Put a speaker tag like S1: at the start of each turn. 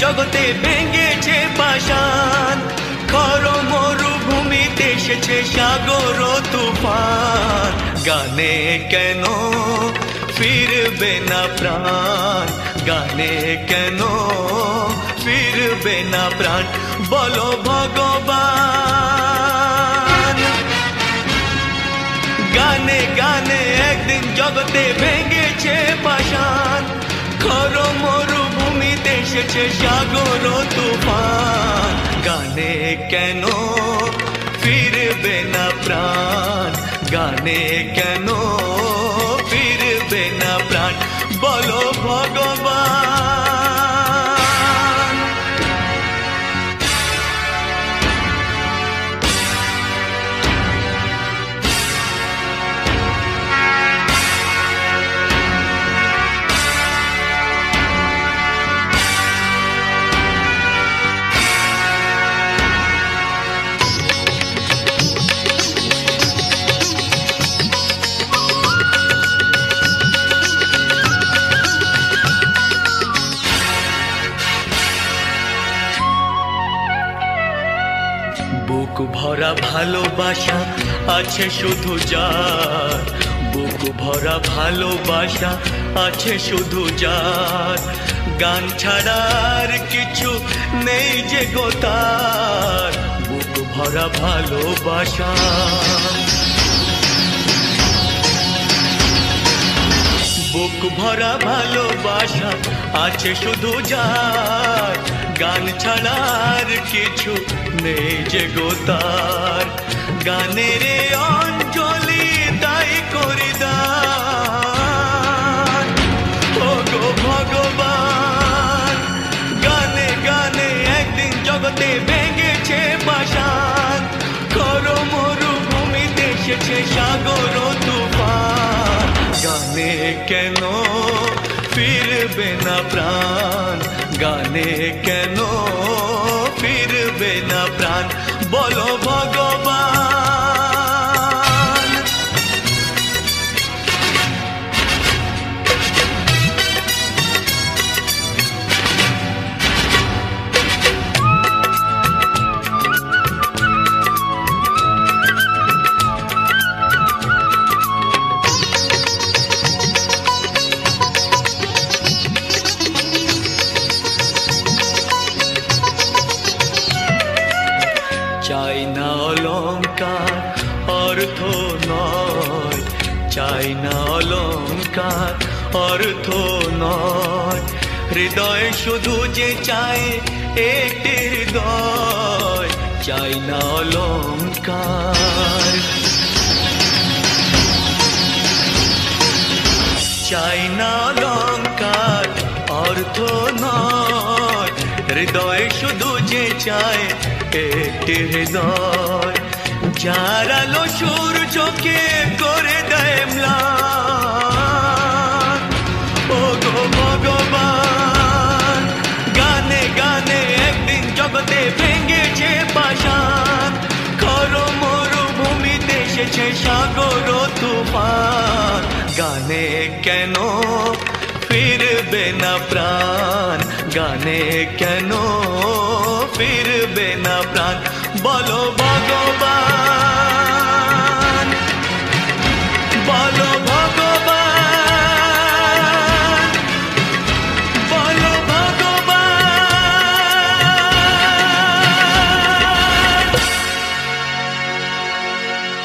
S1: জগতে ভেঙেছে পাষাণ, খর মরুভূমিতে এসেছে সাগর তুফান। গানে কেন ফিরবে না প্রাণ, গানে কেন ফিরবে না প্রাণ, বলো ভগবান। গানে গানে একদিন জগতে ভেঙেছে পাষাণ, খর মরুভূমিতে এসেছে সাগর তুফান। গানে কেন ফিরবে না প্রাণ, গানে কেন ফিরবে না প্রাণ, বলো ভগবান। বুক ভরা ভালোবাসা আছে শুধু যার, বুক ভরা ভালোবাসা আছে শুধু যার, গান ছাড়ার কিছু নেই যে গো তার। বুক ভরা ভালোবাসা, বুক ভরা ভালোবাসা আছে শুধু যার, গান ছাড়ার কিছু নেই যে গো তার। গানের অঞ্জলি তাই করি দান, ও গো ভগবান। গানে গানে একদিন জগতে ভেঙেছে পাষাণ, খর মরুভূমিতে এসেছে সাগর তুফান। গানে কেন ফিরবে না প্রাণ, গানে কেন ফিরবে না প্রাণ, বলো ভগবান। চাই না অলংকার অর্থ নয়, চাই না অলংকার অর্থ নয়, হৃদয় শুধু যে চায় একটি হৃদয়। চাই না অলংকার, চাই না অলংকার অর্থ নয়, হৃদয় শুধু যে চায় একটি হৃদয়। যার আলো সূর্যকে করে দেয় ম্লান, ও গো ভগবান। গানে গানে একদিন জগতে ভেঙেছে পাষাণ, খর মরুভূমিতে এসেছে সাগর তুফান। গানে কেন ফিরবে না প্রাণ, গানে কেন ফিরবে না প্রাণ, বলো।